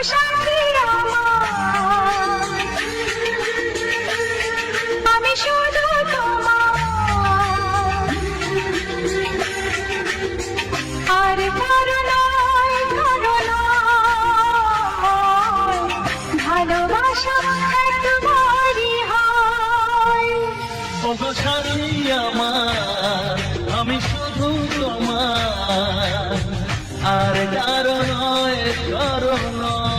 সাথী আমার, আমি শুধু তোমার, আর কারো নয়, কারো নয়, ভালোবাসা একবারই হয়। ওগো সাথী আমার, আমি শুধু তোমার, আর কারো নয়, কারো নয়,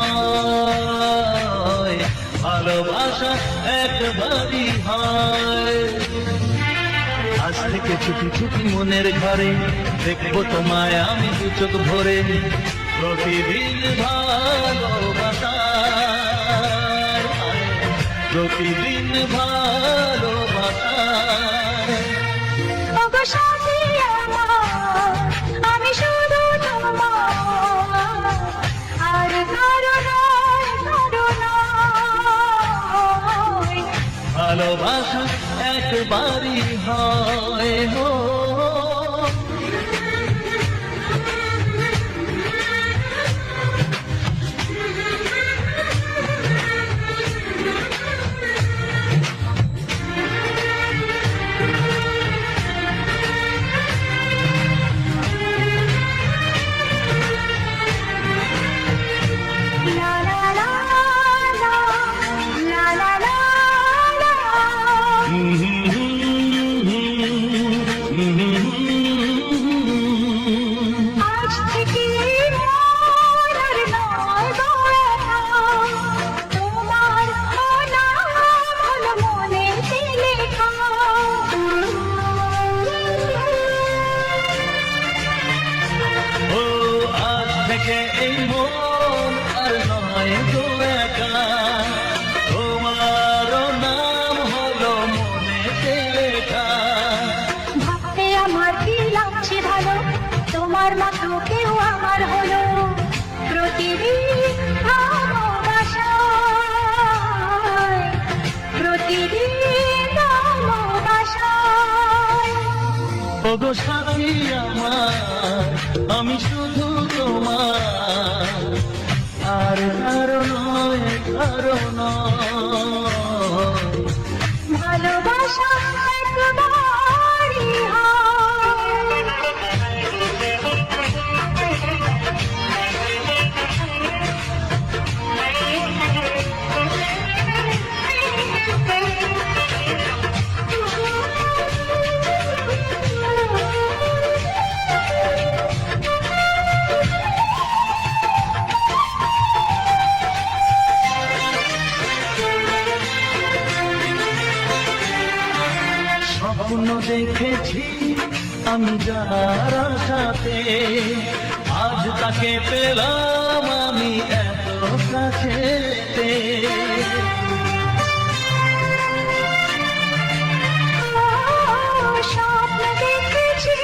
ভালোবাসা একবারই হয়। আজ থেকে ছুটি ছুটি মনের ঘরে দেখবো তোমায় আমি দু চোখ ভরে, প্রতিদিন ভালোবাসা, প্রতিদিন ভালোবাসা। ওগো সাথী আমার, আমি শুধু তোমার, আর কারো নয়, কারো নয়, ভালোবাসা একবারই হয় হো। লা লা লা লা, লা লা লা লা। আজ থেকে মোর আর নয় গো একা, তোমার নাম হলো মনেতে লেখা। ও আজ থেকে এই মন আর নয় গো একা, তোমার নাম হলো মনেতে লেখা। ভাবতে আমার কি লাগছে ভালো, তোমার মতো কেউ আমার হলো। প্রতিদিন ভালোবাসায়, প্রতিদিন ভালোবাসায়। ওগো সাথী আমার, আমি শুধু তোমার, আর কারো নয়, কারো নয়, ভালোবাসা একবারই স্বপ্ন দেখেছি আমি যার সাথে, আজ তাকে পেলাম আমি এত কাছেতে। স্বপ্ন দেখেছি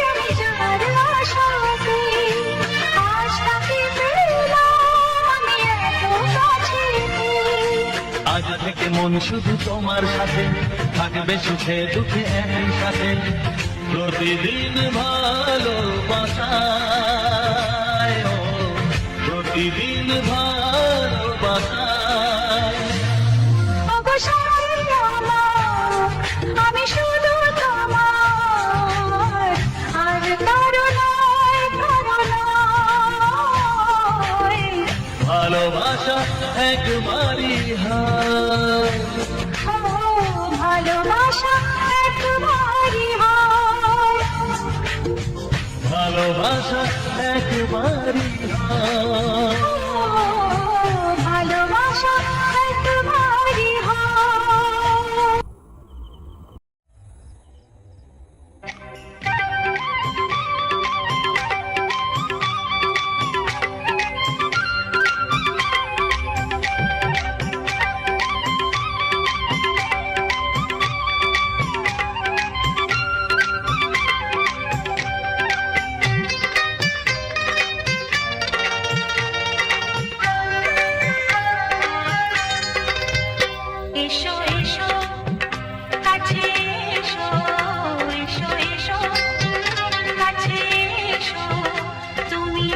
আমি যার আশাতে, আজ তাকে পেলাম আমি এত কাছেতে। আজ থেকে মন শুধু তোমার সাথে, থাকবে সুখে দুঃখে একই সাথে, প্রতিদিন ভালোবাসায়, ও প্রতিদিন ভালোবাসায়। ওগো সাথী আমার, আমি শুধু তোমার, আর কারো নয়, কারো নয়, ভালোবাসা একবারই হয়। ও ভালোবাসা একবারই হয়। ভালোবাসা একবারই হয়। ও ভালোবাসা একবারই হয়।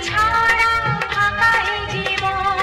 ছাড়া ফাঁকা এই জীবন।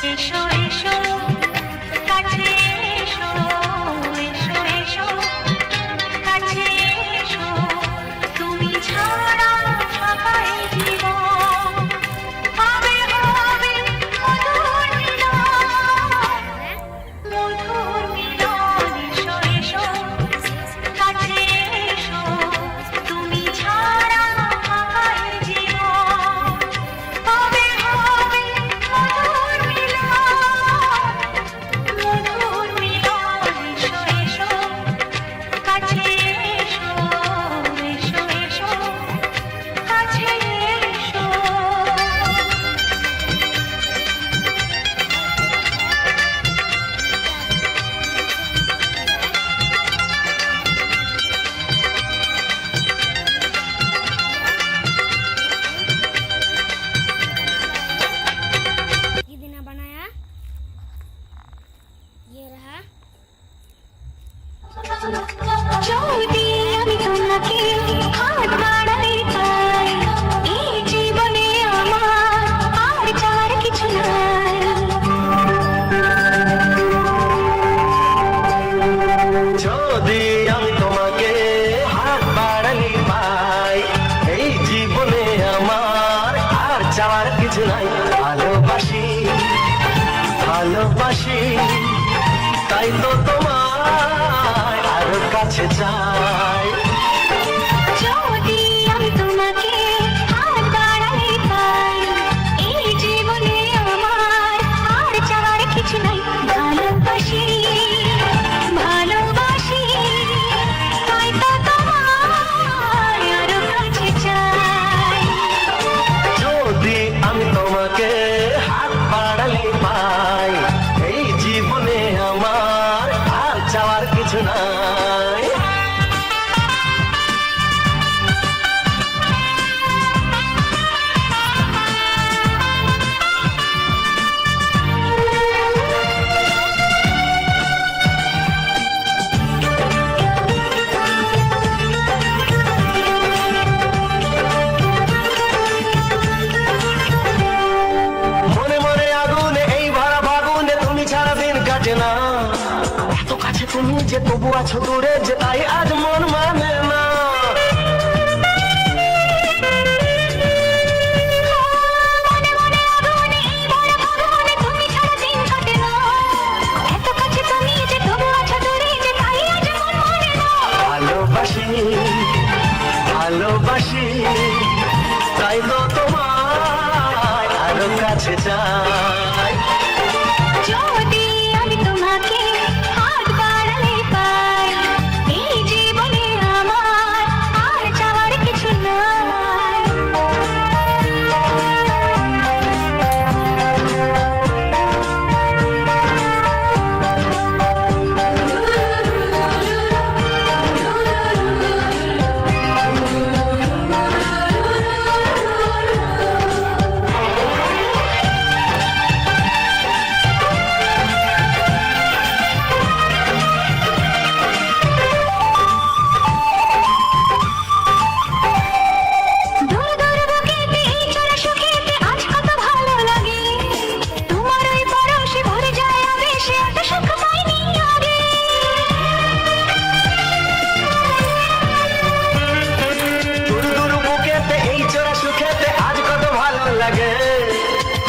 এসো এসো কাছে এসো এসো এসো কাছে এসো তুমি ছাড়া ফাঁকা এই জীবন হবে হবে মধুর মিলন মধুর মিলন এসো এসো কাছে এসো তুমি ছাড়া ফাঁকা এই জীবন হবে হবে মধুর মিলন মধুর মিলন এসো এসো কাছে এসো এসো এসো কাছে এসো ये देना बनाया ये रहा যদি আমি তোমাকে হাত বাড়াই পাই এই জীবনে আমার আর চাওয়ার কিছু নাই যদি আমি তোমাকে হাত বাড়ালি পাই এই জীবনে আমার আর চাওয়ার কিছু নাই ভালোবাসি ভালোবাসি তাই তো তোমায় আরো কাছে চাই যদি আমি তোমাকে হাত বাড়াই পাই এই জীবনে আমার আর চাওয়ার কিছু নাই ভালোবাসি ভালোবাসি তাই তো তোমায় আরো কাছে চাই যদি আমি তোমাকে হাত বাড়ালি পাই এই জীবনে আমার আর চাওয়ার কিছু নাই মনে মনে আগুনে এই ভরা ফাগুনে তুমি ছাড়া দিন কাটে না এত কাছে তুমি যে তবু আছো দূরে যে তাই আজ মন মানে না মনে মনে আগুনে এই ভরা ফাগুনে তুমি ছাড়া দিন কাটে না এত কাছে তুমি যে তবু আছো দূরে যে তাই আজ মন মানে না ভালোবাসি ভালোবাসি তাই তো তোমায় আরো কাছে চাই যদি আমি তোমাকে হাত বাড়ালে পাই এই জীবনে আমার আর চাওয়ার কিছু নাই দূর দূর বুকেতে এই চড়া সুখেতে আজ কত ভালো লাগে তোমার ওই পরশে ভরে যায় আবেশে এত সুখ পাইনি আগে দূর দূর বুকেতে এই চোরা সুখেতে আজ কত ভালো লাগে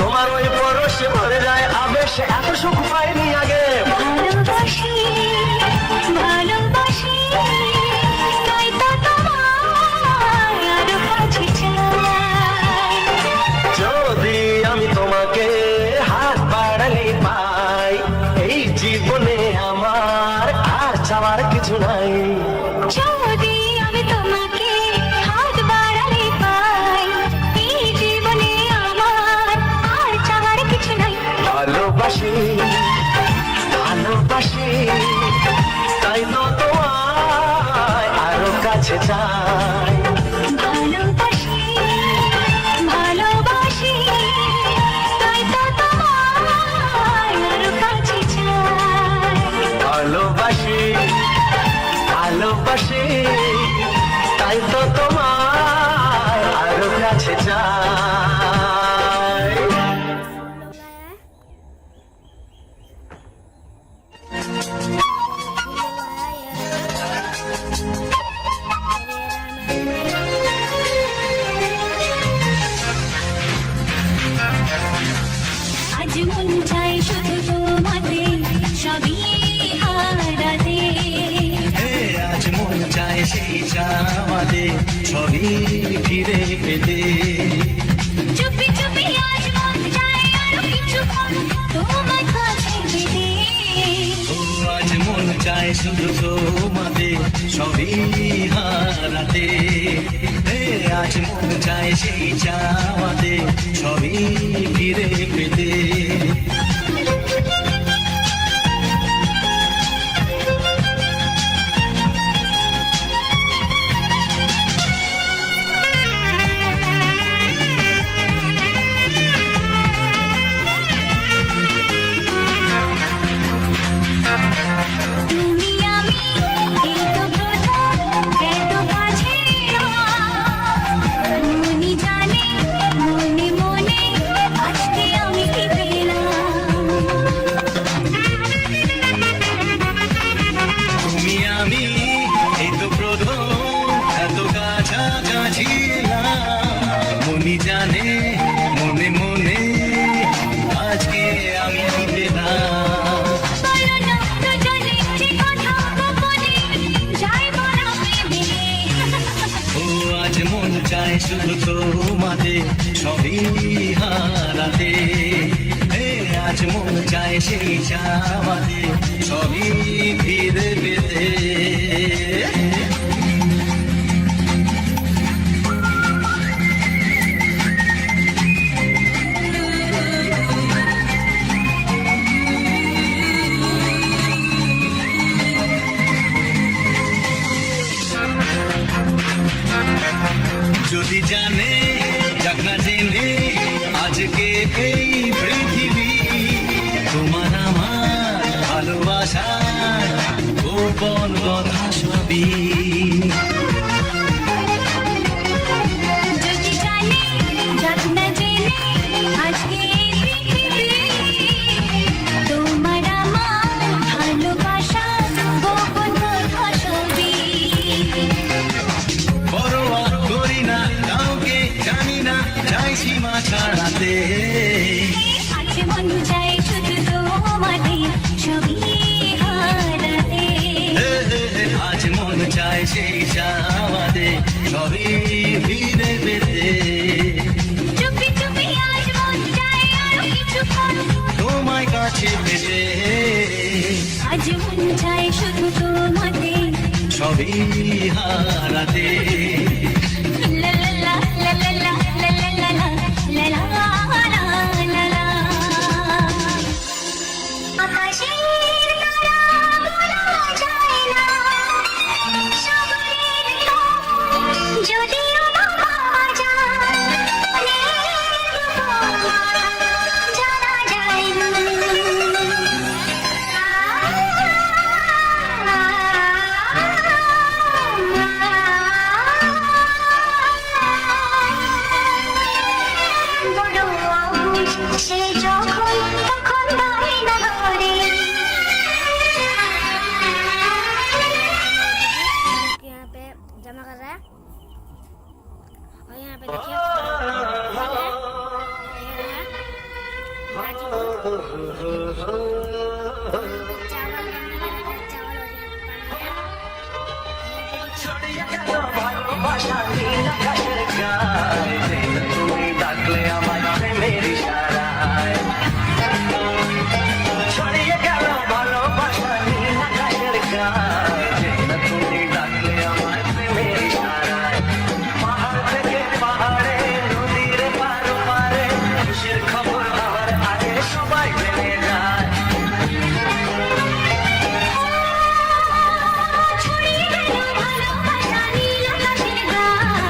তোমার ওই পরশে ভরে যায় আবেশে এত সুখ পাইনি আগে ভালোবাসি ভালোবাসি তাই তো তোমায় আরো কাছে চাই যদি আমি তোমাকে হাত বাড়ালি পাই এই জীবনে আমার আর চাওয়ার কিছু নাই যদি আমি তোমাকে হাত বাড়ালে পাই এই জীবনে আমার আর চাওয়ার কিছু নাই ভালোবাসি ভালোবাসি তাই তো তোমায় আরো কাছে চাই ভালোবাসি ভালোবাসি তাই তো তোমায় আরো কাছে চাই ভালোবাসি ভালোবাসি তাই তো তোমায় আরো কাছে চাই लोग आया ফিরে পেতে। চুপি চুপি আজ মন যায় আরো কিছুক্ষণ তোমার কাছে পেতে। ও আজ মন চায় শুধু তোমাদের সবই হারাতে। আজ মন চায় সেই চাওয়াতে সবই ফিরে পেতে। তুমি আমি এই তো প্রথম এত কাছে মনি জানে মনে মনে আজকে আমি কি পেলাম। তুমি আমি এই তো প্রথম এত কাছাকাছি মনি জানে মনে মনে আজকে আমি পেলাম। বলো না দুজনে যে কথা গোপনে যাই বলা ভেবে। ও আজ মন চায় শুধু তোমাদের সবই হারাতে। আজ মন চায় সেই চাওয়াতে সবই ফিরে পেতে। যদি জানে যাক না জেনে আজকে এই পৃথিবী তোমার আমার ভালোবাসার গোপন কথা সবই। যদি জানে যাক না জেনে আজকে এই পৃথিবী তোমার আমার ভালোবাসা গোপন কথা সবই। পরোয়া করি না কাউকে জানি না চাই সীমা ছাড়াতে। আজ মন চাই শুধু তোমাদের ছবি হারাতে। আজ মন চায় সেই চাওয়াতে সবই ফিরে পেতে। চুপি চুপি আজ মন চাই আরো কিছুক্ষণ তোমায় কাছে পেতে। আজ মন চাই শুধু তোমাদের সবই হারাতে। লা লা লা লা লা লা লা লা লা লা লা লা লা। আকাশের তারা বলা যায় না, সাগরের ঢেউ যদিও বা পাওয়া যায়, মনের গোপন জানা যায় না। বড় আউশ সে যখন তখন দাঁড়ে না ধরে। यहाँ पे जमा कर रहा है और यहाँ पे देखिए चावल ভালোবাসা নীল আকাশের গায়ে তুমি ডাকলে আমার প্রেমের ইশারায় ছড়িয়ে গেল ভালোবাসা নীল আকাশের গায়ে তুমি ডাকলে আমার প্রেমের ইশারায়। পাহাড় থেকে পাহাড়ে নদীর পারে পারে খুশির খবর হওয়ার আগে সবাই জেনে যায়। ছড়িয়ে গেল ভালোবাসা নীল আকাশের গায়ে।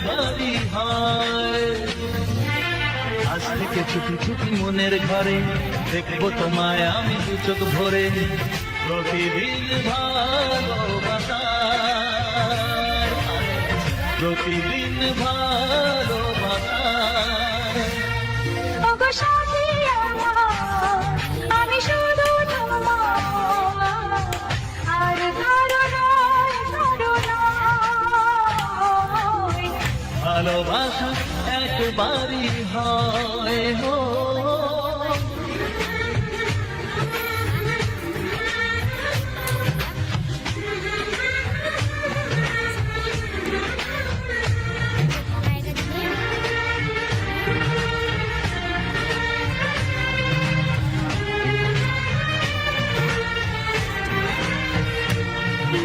বাড়ি হয়। আজ থেকে ছুটি ছুটি মনের ঘরে দেখবো তোমায় আমি দু চোখ ভরে, প্রতিদিন ভালোবাসায়, প্রতিদিন ভালোবাসায়। ওগো সাথী আমার, আমি শুধু তোমার, আর কারো নয়, কারো নয়। ভালোবাসা একবারই হয় হো।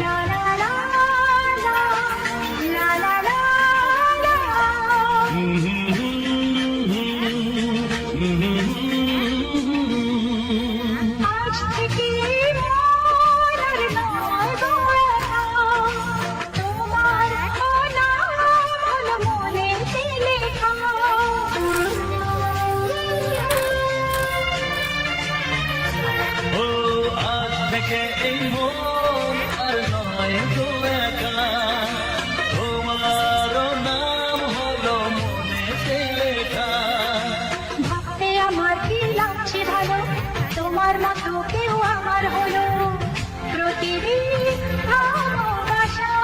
লা লা লা লা, লা লা লা লা। আজ থেকে মন আর নয় গো একা, তোমার নাম হলো মনেতে লেখা। ও আজ থেকে এই মন আর নয় গো একা, তোমার নাম হলো মনেতে লেখা। ভাবতে আমার কি লাগছে ভালো, তোমার মতো কেউ আমার হলো। প্রতিদিন ভালোবাসায়,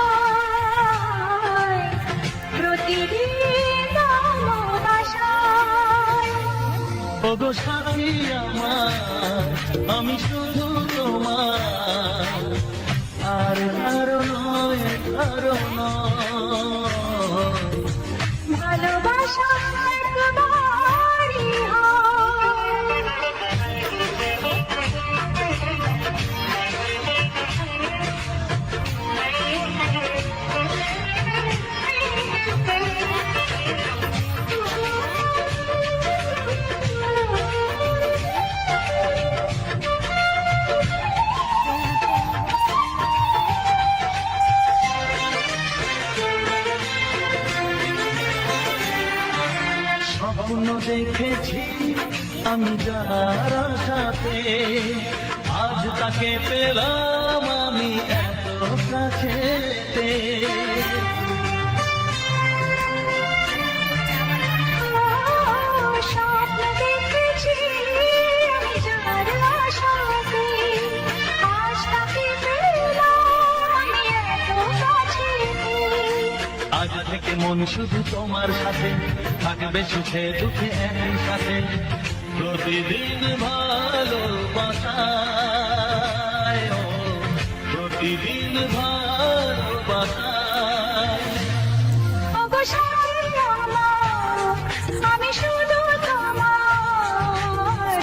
প্রতিদিন ভালোবাসায়। ওগো সাথী আমার, আমি শুধু তোমার, আর কারো নয়, কারো নয়। ভালোবাসা একবারই স্বপ্ন দেখেছি আমি যার সাথে, আজ তাকে পেলাম আমি এত কাছেতে। স্বপ্ন দেখেছি আমি যার আশাতে, আজ তাকে পেলাম আমি এত কাছেতে। আজ থেকে মন শুধু তোমার সাথে, থাকবে সুখে দুঃখে একই সাথে, প্রতিদিন ভালোবাসায়, ও প্রতিদিন ভালোবাসায়। ওগো সাথী আমার, আমি শুধু তোমার,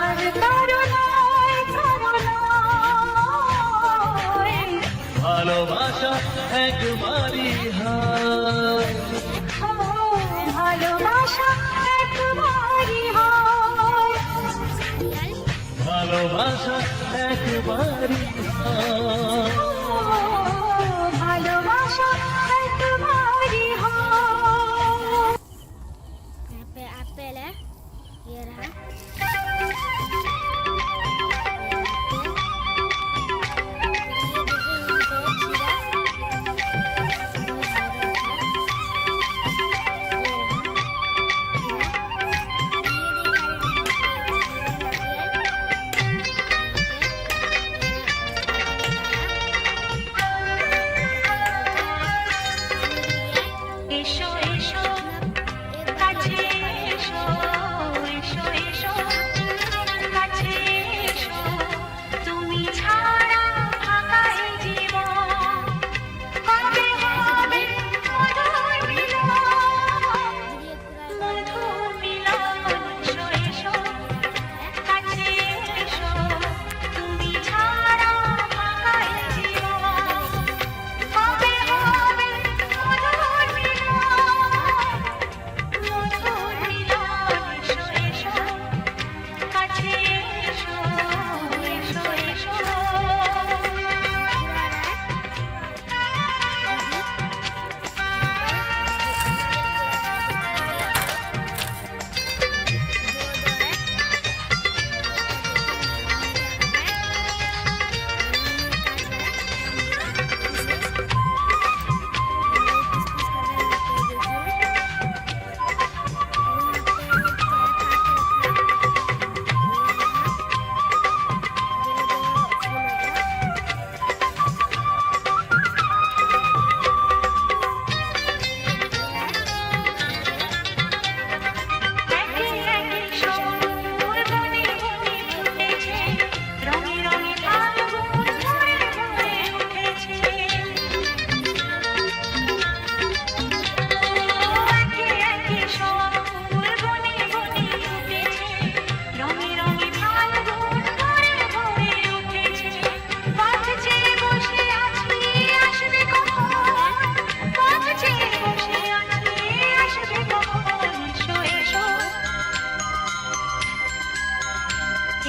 আর কারো নয়, কারো নয়। ভালোবাসা একবারই হয়। ও ভালোবাসা একবারই হয়। ভালোবাসা একবারই হয়। ও ভালোবাসা একবারই হয়। एप्पल है, ये रहा।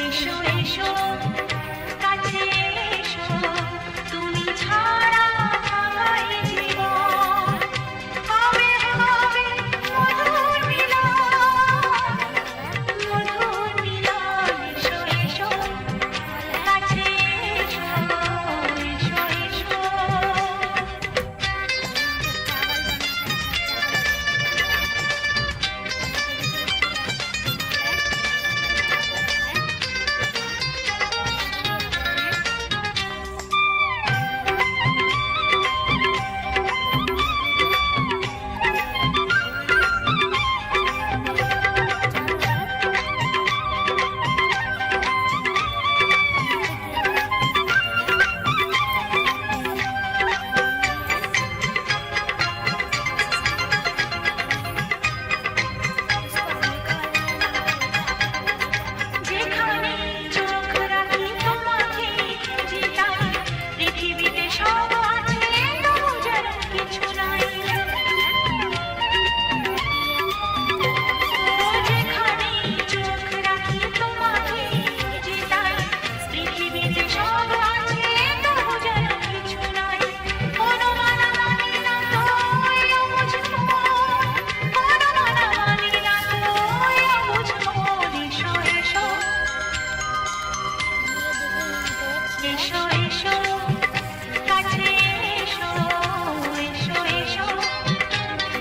এসো এসো কাছে এসো তুমি ছাড়া আমার জীবন হবে হবে মধুর মিলন এসো এসো কাছে এসো এসো এসো যেখানে চোখ রাখি তোমাকে যেটাই পৃথিবীতে সব আছে তবু যেন কিছু নাই যেখানে চোখ রাখি তোমাকে যেটাই পৃথিবীতে সব আছে তবু যেন কিছু নাই কোনো মানা মানি না তো অবুঝ মন কোনো মানা মানি না তো অবুঝ মন এসো এসো এসো কাছে এসো এসো এসো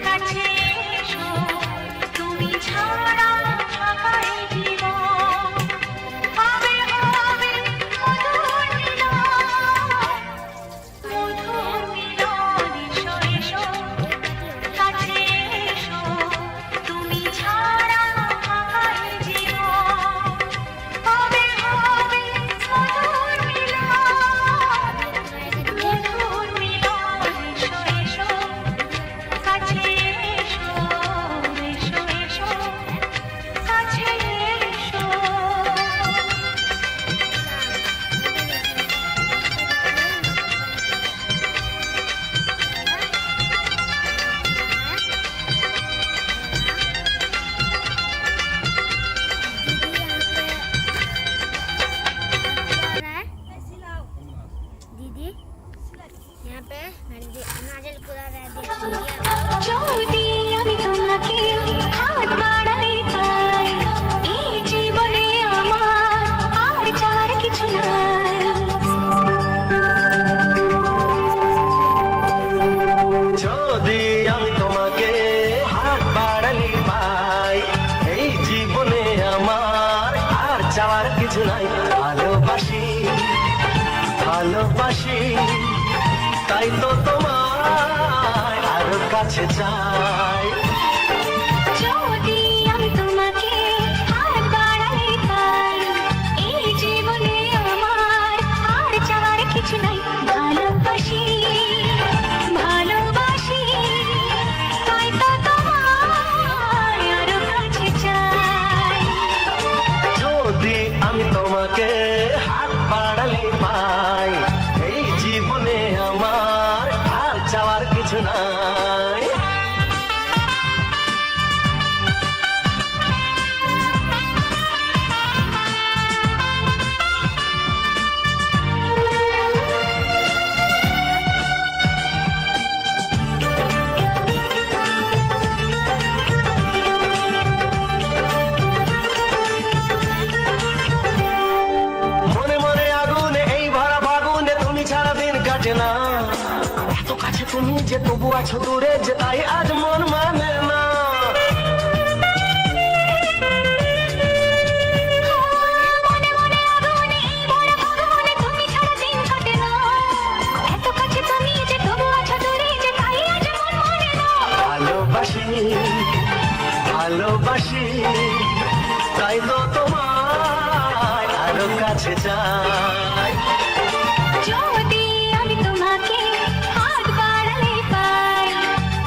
কাছে এসো তুমি ছাড়া থাকাই জীবন হবে হবে মধুর মিলন এসো এসো কাছে এসো তুমি ছাড়া থাকাই জীবন হবে হবে মধুর মিলন এসো এসো কাছে এসো এসো এসো কাছে এসো दीदी यहाँ पे नारियल कूदा रहा है যদি আমি তোমাকে হাত বাড়াই পাই এই জীবনে আমার আর চাওয়ার কিছু নাই যদি আমি তোমাকে হাত বাড়ালি পাই এই জীবনে আমার আর চাওয়ার কিছু নাই ভালোবাসি ভালোবাসি তাই তো তোমায় আরো কাছে চাই যদি আমি তোমাকে হাত বাড়াই পাই এই জীবনে আমার আর চাওয়ার কিছু নাই ভালোবাসি ভালোবাসি তাই তো তোমায় আরো কাছে চাই যদি আমি তোমাকে হাত বাড়ালি পাই এই জীবনে আমার আর চাওয়ার কিছু নাই মনে মনে আগুনে এই ভরা ফাগুনে তুমি ছাড়া দিন কাটে না এত কাছে তুমি যে তবু আছো দূরে যে তাই আজ মন মানে না মনে মনে আগুনে এই ভরা ফাগুনে তুমি ছাড়া দিন কাটে না এত কাছে তুমি যে তবু আছো দূরে যে তাই আজ মন মানে না ভালোবাসি ভালোবাসি তাই তো তোমায় আরো কাছে চাই যদি আমি তোমাকে হাত বাড়ালে পাই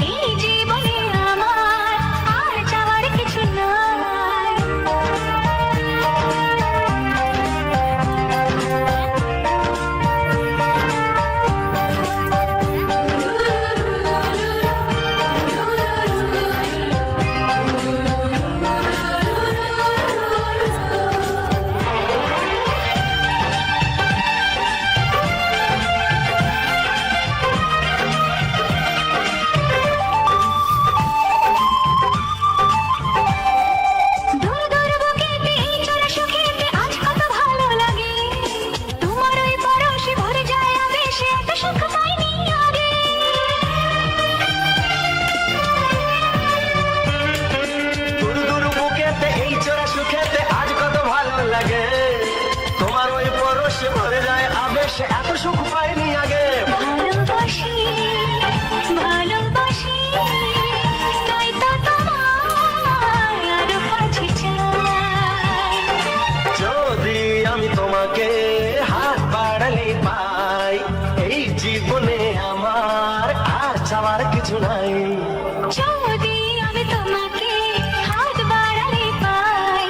এই জীবনে আমার আর চাওয়ার কিছু নাই ভালোবেসে এত সুখ পাইনি আগে। ভালোবাসি ভালোবাসি তাই তো তোমায় আরো কাছে চাই। যদি আমি তোমাকে হাত বাড়ালে পাই, এই জীবনে আমার আর চাওয়ার কিছু নাই। যদি আমি তোমাকে হাত বাড়ালে পাই,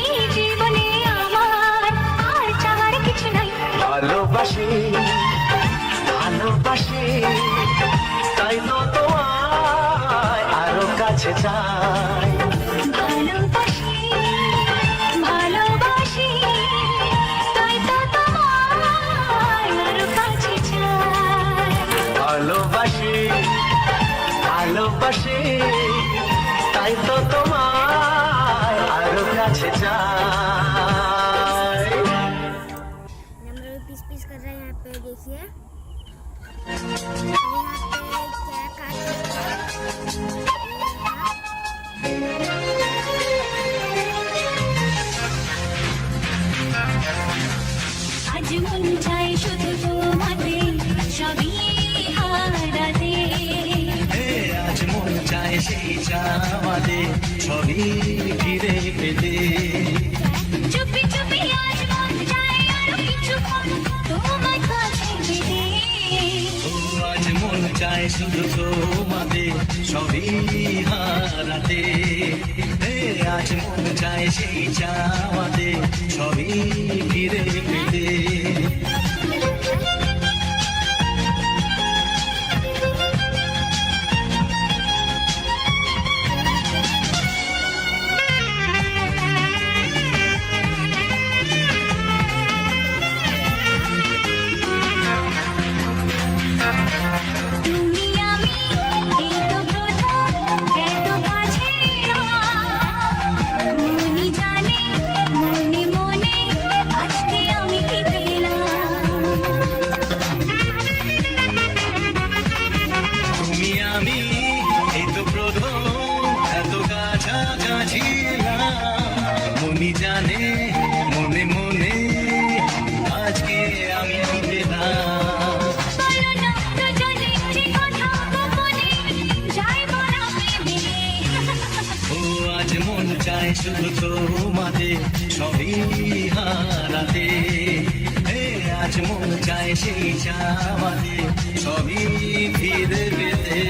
এই জীবনে আমার আর চাওয়ার কিছু নাই। ভালোবাসি ভালোবাসি তাই তো তোমায় আরো কাছে চাই। ভালোবাসি ভালোবাসি তাই তো তোমায় আরো কাছে চাই। ভালোবাসি ভালোবাসি তাই তো তোমায় আরো কাছে চাই। हम लोग पीस पीस कर रहे हैं। यहाँ पे देखिए, यहाँ पे क्या काट আজ মন চাই শুধু তোমাকে সবই হারাতে। আজ মন চায় সেই চাওয়াতে সবই ফিরে পেতে। চুপি চুপি আজ মন চাই আরো কিছুক্ষণ তোমার কাছে পেতে। ও আজ মন চায় শুধু তোমাতে সবই হারাতে। আজ মন চায় সেই চাওয়াতে সবই ফিরে পেতে। তুমি আমি এই তো প্রথম এত কাছে মনি জানে মনে মনে আজকে আমি কি পেলাম। তুমি আমি এই তো প্রথম এত কাছাকাছি এলাম। মনি জানে মনে মনে আজকে আমি পেলাম। বলো না দুজনে যে কথা গোপনে যাই বলা প্রেমে। ও আজ মন চায় শুধু তোমাতে সবই হারাতে। আজ মন চায় সেই চাওয়াতে সবই ফিরে পেতে।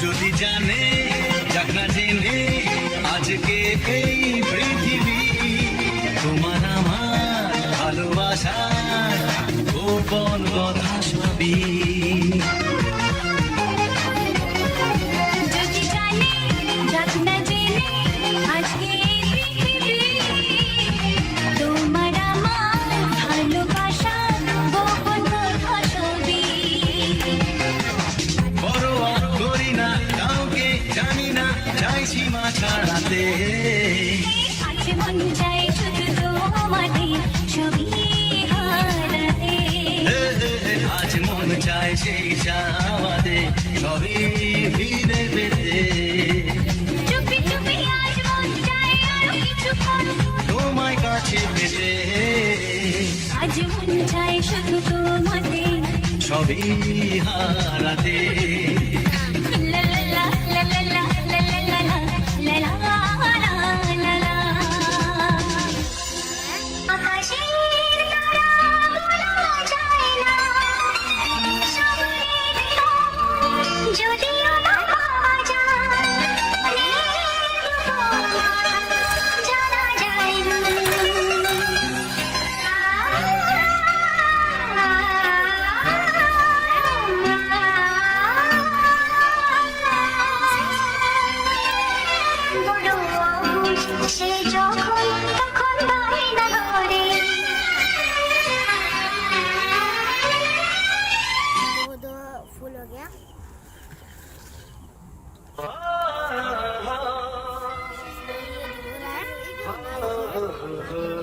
যদি জানে যাক না জেনে আজকে এই পৃথিবী তোমার আমার ভালোবাসার গোপন কথা সবই। যদি জানে যাক না জেনে আজকে এই পৃথিবী তোমার আমার ভালোবাসা গোপন কথা সবই। পরোয়া করি না কাউকে জানি না চাই সীমা ছাড়াতে। আজ মন চাই শুধু তোমাকে সবই হারাতে। আজ মন চায় সেই চাওয়াতে সবই ফিরে পেতে। চুপি চুপি আজ মন চাই আরো কিছুক্ষণ তোমায় কাছে পেতে। আজ মন চাই শুধু তোমাকে সবই হারাতে। লা লা লা লা লা লা লা লা লা লা লা লা লা। আকাশের তারা বলা যায় না, স্বপ্নের রং যদিও না পাওয়া যায়, জানা যায় না। সে যখন তখন বায়না ধরে। वो दो फूल हो गया। ये हो रहा है।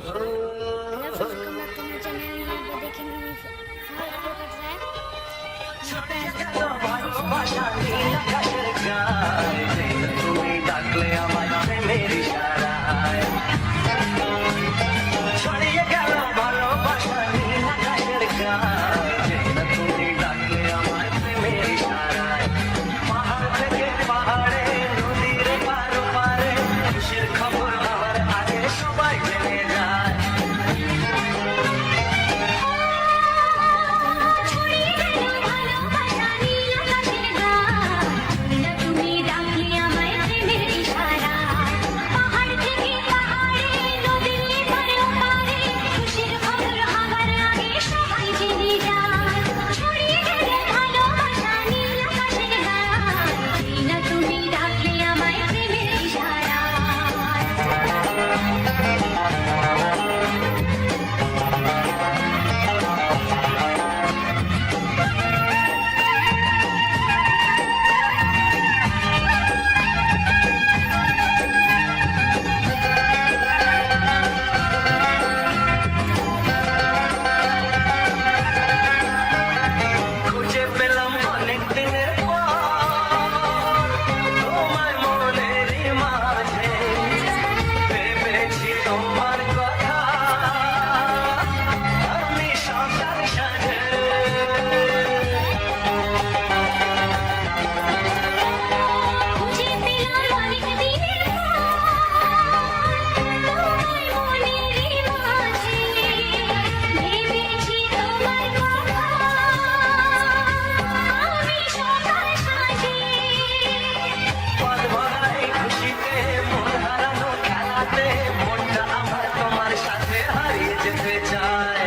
হাসিতে মন হারানো খেলাতে মনটা আমার তোমার সাথে হারিয়ে যেতে চায়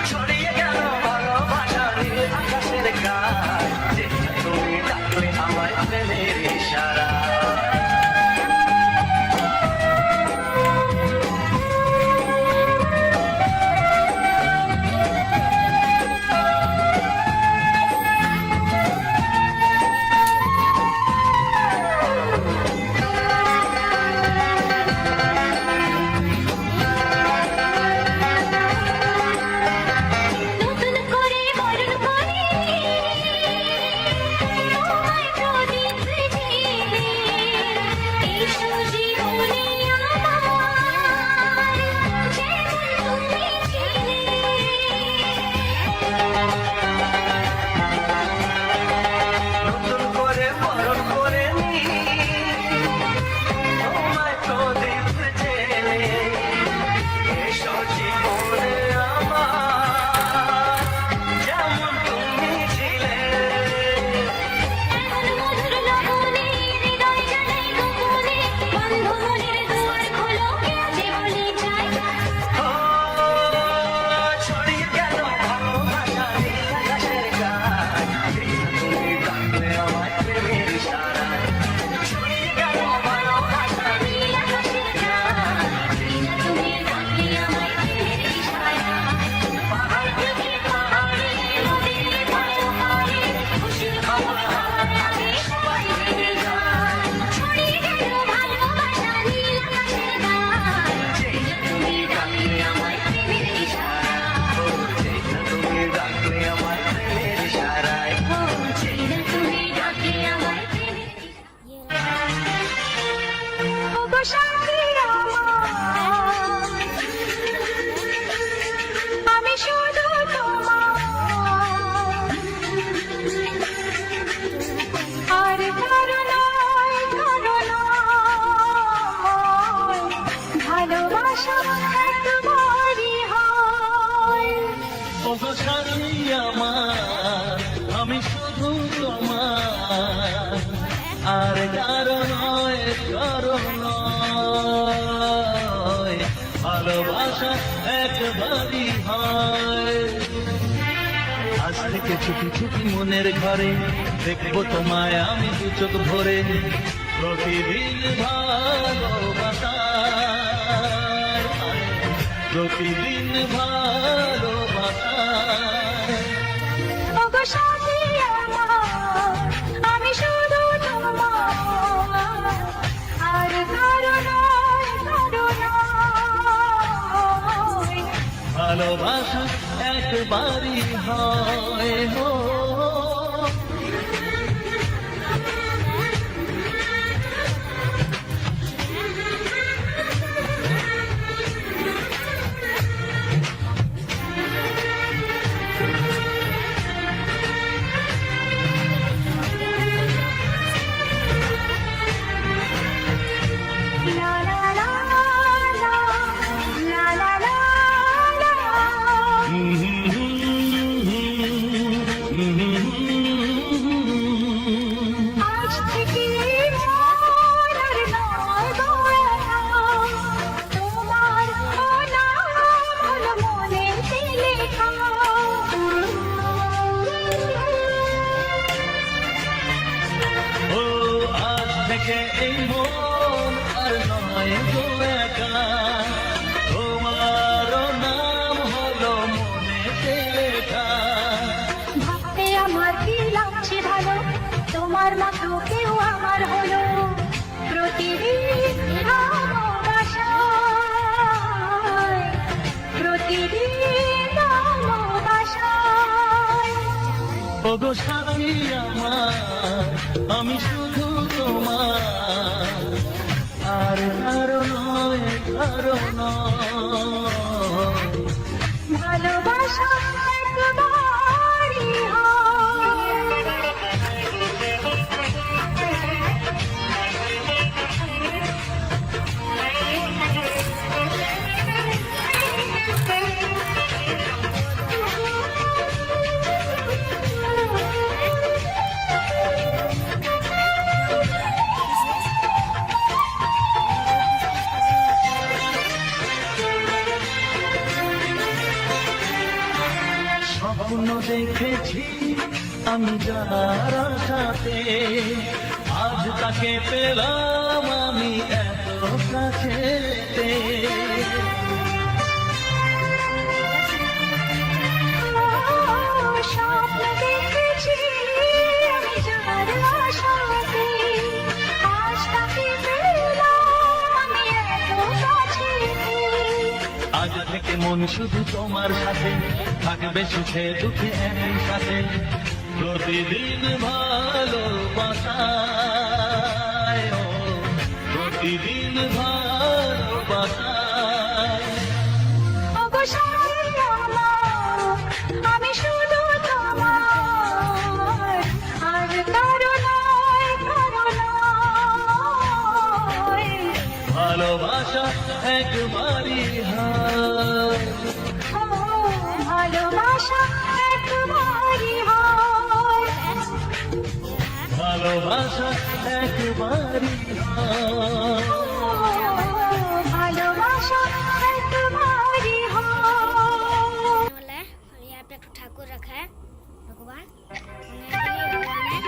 ছড়িয়ে গেল ভালোবাসা নীল আকাশের গায় যেটা তুমি ডাকলে আমার প্রেমের ইশারা নতুন করে বরণ করে তোমায় প্রদীপ জেলে এসো জীবনে আমার যেমন তুমি ছিলে নতুন করে বরণ করে নি তোমায় প্রদীপ জেলে এসো জীবনে আমার যেমন তুমি ছিলে এমন মধুর লগনে হৃদয় জানাই গোপনে বন্ধ মনের দুয়ার খোলো কে যে বলে যায় ও ছড়িয়ে গেল ভালোবাসা নীল আকাশের গায় যেটা তুমি ডাকলে আমার প্রেমের ইশারায় ছড়িয়ে গেল ভালোবাসা নীল আকাশের গায় যেটা তুমি ডাকলে আমার প্রেমের ইশারা পাহাড় থেকে পাহাড়ে নদীর পাড়ে পাড়ে খুশির খবর আমার আগে সবাই জেনে যায় ছড়িয়ে গেল ভালোবাসা নীল আকাশের গায় যেটা তুমি ডাকলে আমার প্রেমের ইশারা যেটা তুমি ডাকলে আমার প্রেমের ইশারায় ও যেটা তুমি ডাকলে আমার প্রেমের ইশারা ওগো সাথী আমার আমি শুধু তোমার আর কারো নয় ভালোবাসা একবারই হয় ওগো সাথী আমার আমি শুধু তোমার আর কারো নয় ভালোবাসা একবারই হয় আজ থেকে ছুটি ছুটি মনের ঘরে দেখবো তোমায় আমি দু চোখ ভরে প্রতিদিন ভালোবাসা প্রতিদিন ভালোবাসা ওগো সাথী আমার আমি শুধু তোমার আর কারো নয় ভালোবাসা একবারই হয় হো লা লা লা লা লা লা লা আজ থেকে মন আর নয় গয়না তোমার নাম হলো মনেতে লেখা ও আজ থেকে এই মন আর নয় গো একা তোমার নাম হলো মনেতে লেখা ভাবতে আমার কি লাগছে ভালো তোমার মতো কেউ আমার হলো প্রতিদিন ভালোবাসায় প্রতিদিন ভালোবাসায় ওগো সাথী আমার আমি শুধু তোমার আর কারো নয় ভালোবাসা একবারই হয় স্বপ্ন দেখেছি আমি যার সাথে, আজ তাকে পেলাম আমি এত কাছেতে। স্বপ্ন দেখেছি আমি যার আশাতে, আজ তাকে পেলাম আমি এত কাছেতে। আজ থেকে মন শুধু তোমার সাথে, থাকবে সুখে দুঃখে একই সাথে, প্রতিদিন ভালোবাসায়, ও প্রতিদিন ভালোবাসায়। ওগো সাথী আমার, আমি শুধু তোমার, আর কারো নয়, কারো নয়। ভালোবাসা একবারই হয়, ও ভালোবাসা একবারই হয়। ভালোবাসা একবারই হয়। ভালোবাসা একবারই হয়। बोला और यहाँ पे एक ठाकुर रखा है भगवान, उन्हें के लिए भगवान है।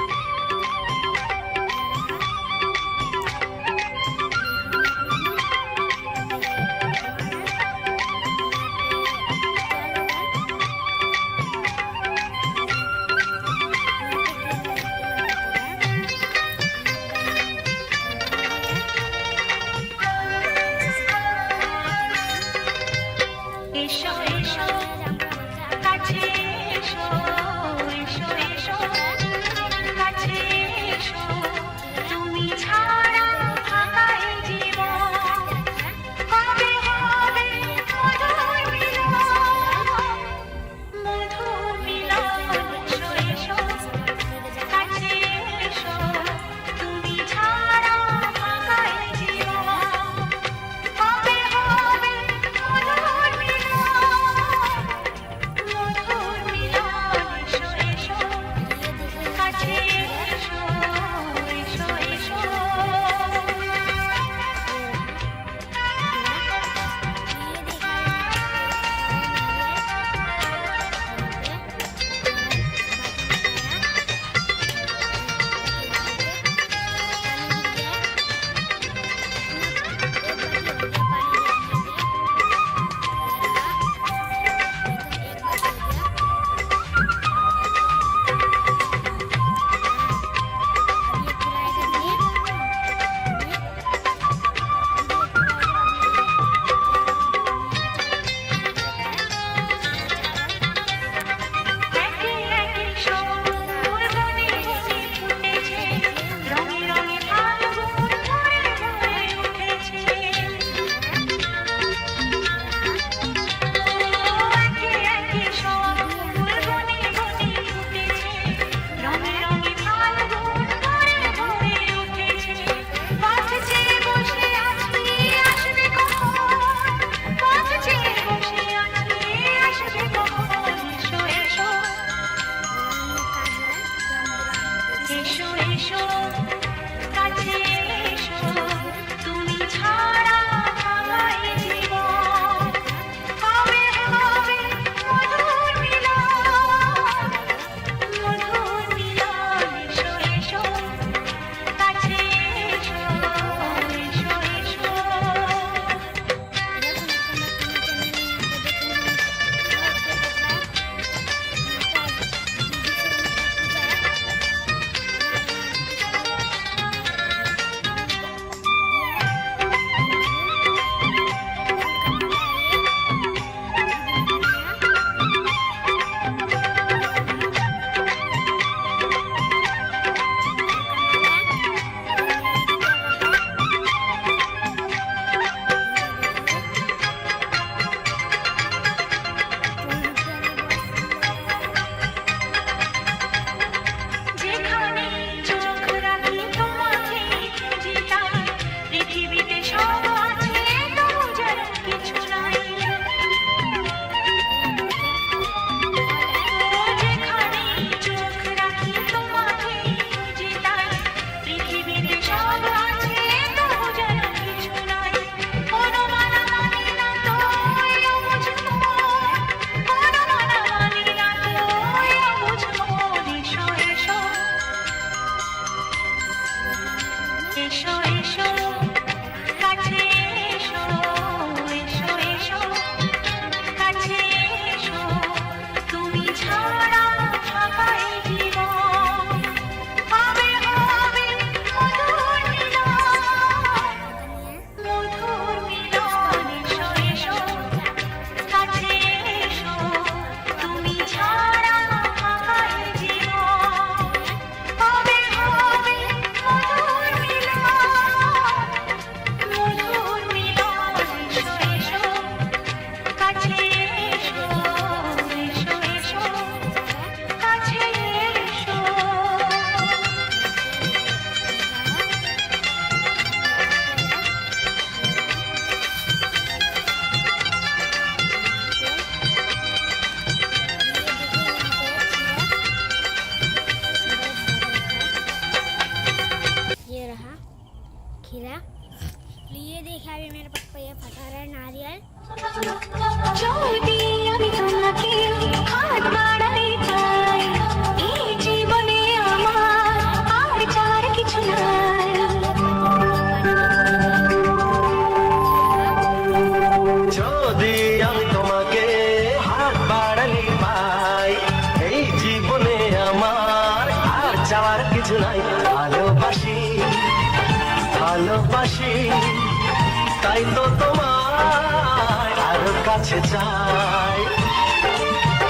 কাছে চাই।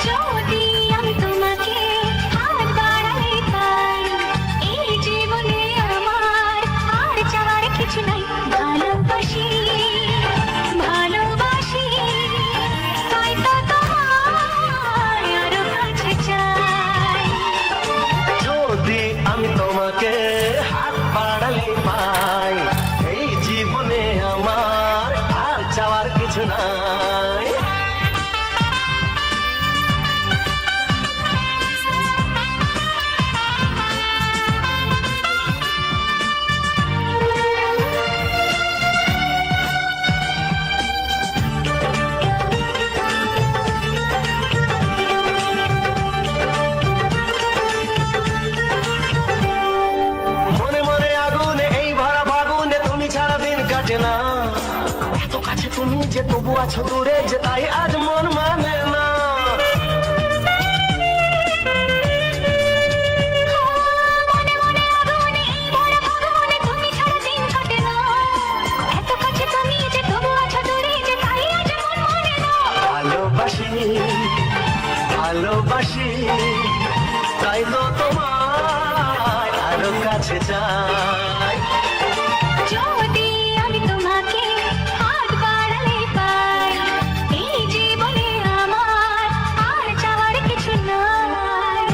যদি আমি তোমাকে হাত বাড়াই পাই, এই জীবনে আমার আর চাওয়ার কিছু নাই। ভালোবাসি ভালোবাসি, তাই তো তোমায় আরো কাছে চাই। যদি আমি তোমাকে হাত বাড়ালে পাই, এই জীবনে আমার আর চাওয়ার কিছু নাই। মনে মনে আগুনে এই ভরা ফাগুনে তুমি ছাড়া দিন কাটে না। এত কাছে তুমি যে তবু আছো দূরে, যে তাই আজ মন মানে না। মনে মনে আগুনে এই ভরা ফাগুনে তুমি ছাড়া দিন কাটে না। এত কাছে তুমি যে তবু আছো দূরে, যে তাই আজ মন মানে না। ভালোবাসি ভালোবাসি, তাই তো তোমায় আরো কাছে চাই। যদি আমি তোমাকে হাত বাড়ালে পাই, এই জীবনে আমার আর চাওয়ার কিছু নাই।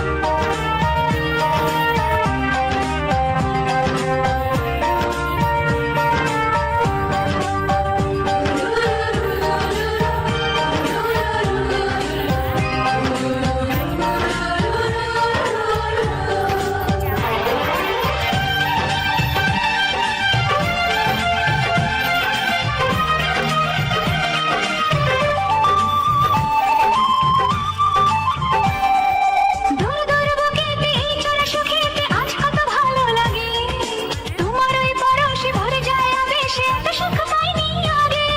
দূর দূর বুকেতে এই চলা সুখেতে আজ কত ভালো লাগে। তোমার ওই পরশে ভরে যায় আবেশে, এত সুখ পাইনি আগে।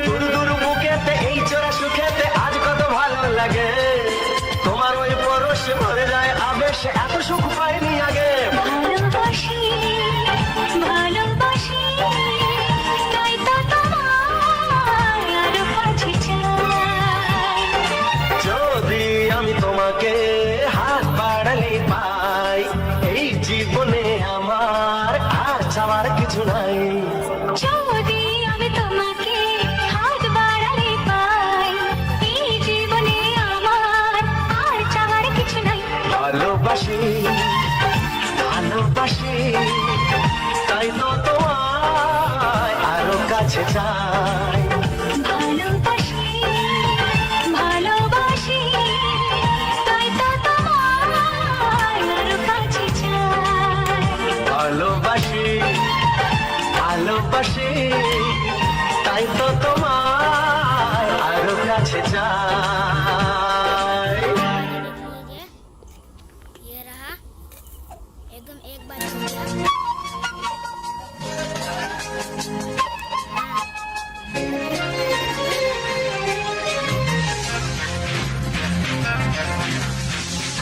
দূর দূর বুকেতে এই চোরা সুখেতে আজ কত ভালো লাগে। তোমার ওই পরশে ভরে যায় আবেশে, এত সুখ পাইনি আগে। ভালোবাসি ভালোবাসি, তাই তো তোমায় আরো কাছে চাই। যদি আমি তোমাকে হাত বাড়ালে পাই, এই জীবনে আমার আর চাওয়ার কিছু নাই। যদি আমি তোমাকে হাত বাড়ালে পাই, এই জীবনে আমার আর চাওয়ার কিছু নাই। ভালোবাসি ভালোবাসি, তাই তো তোমায় আরো কাছে চাই। ভালোবাসি ভালোবাসি, তাই তো তোমায় আরো কাছে চাই। ভালোবাসি ভালোবাসি, তাই তো তোমায় আরো কাছে চাই। ये रहा एकदम एक बार छू गया।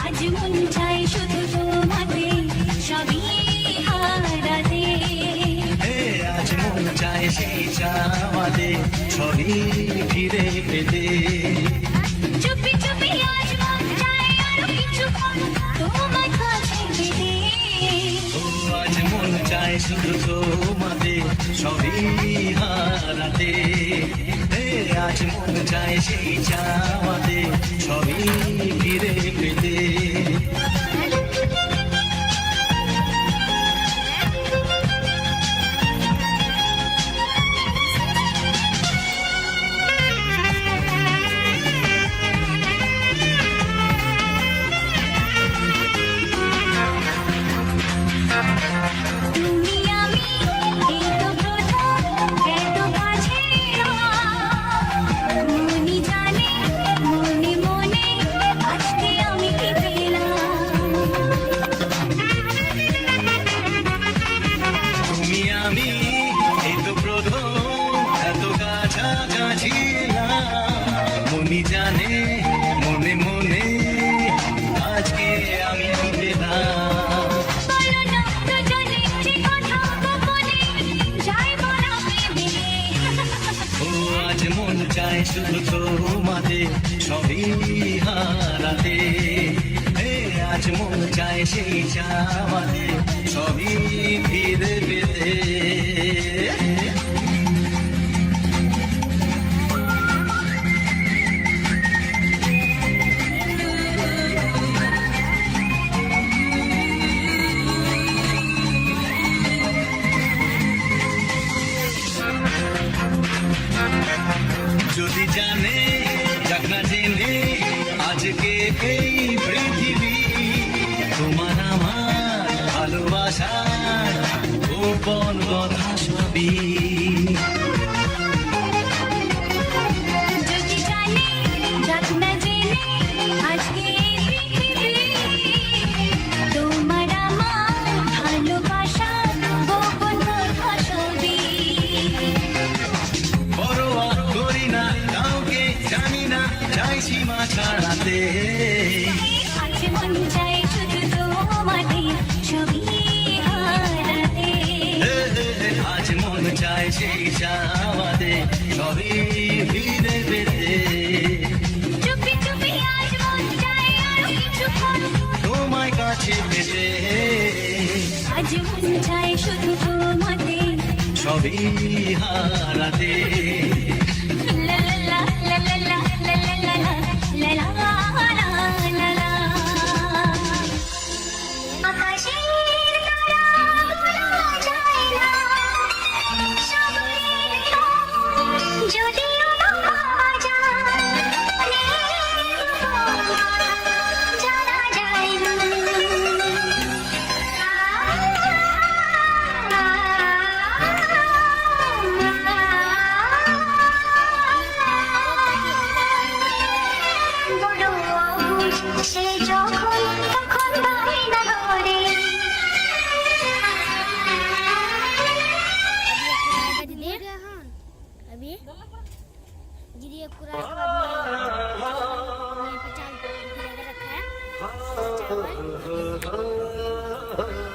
আজ মন চাই শুধু তোমাকে সবই হারাতে। আজ মন চায় সেই চাওয়াতে ছবি ফিরে পেতে। চুপি চুপি আজ মন চাই আরো কিছুক্ষণ তোমার কাছে পেতে। ও আজ মন চায় শুধু তোমাতে সবই হারাতে। আজ মন চায় সেই চাওয়াতে ছবি ফিরে পেতে। তুমি আমি এই তো প্রথম এত কাছে এলাম। মনি জানে মনে মনে আজকে আমি কি পেলাম। তুমি আমি এই তো প্রথম এত কাছাকাছি এলাম। মনি জানে মনে মনে আজকে আমি পেলাম। বলো না দুজনে যে কথা গোপনে, যা আজ মন চায় শুধু তোমাদের সবই হারাতে আজ মন চায় সেই চাওয়াতে সবই ফিরে পেতে যদি জানে যাক না জেনে আজকে এই পৃথিবী তোমার আমার ভালোবাসার গোপন কথা সবই যদি জানে যাক না জেনে আজকে এই পৃথিবী তোমার আমার ভালোবাসার গোপন কথা সবই পরোয়া করি না কাউকে জানি না চাই সীমা ছাড়াতে আজ মন চাই শুধু তোমাদের ছবি হারাতে আজ মন চায় সেই চাওয়াতে সবই ফিরে পেতে চুপি চুপি আজ মন চাই আরো কিছুক্ষণ তোমায় কাছে পেতে আজ মন চাই শুধু তোমাদের সবই হারাতে লা লা লা লা লা লা লা লা লা লা লা লা আকাশের তারাগুলো যায় না সাগরের ঢেউ যদিও পাওয়া যায় জানা যায় না বড় অবুঝ সে যখন তখন বাহিনা করে दीदी अभी दीदी एक पूरा चावल रखा है चावल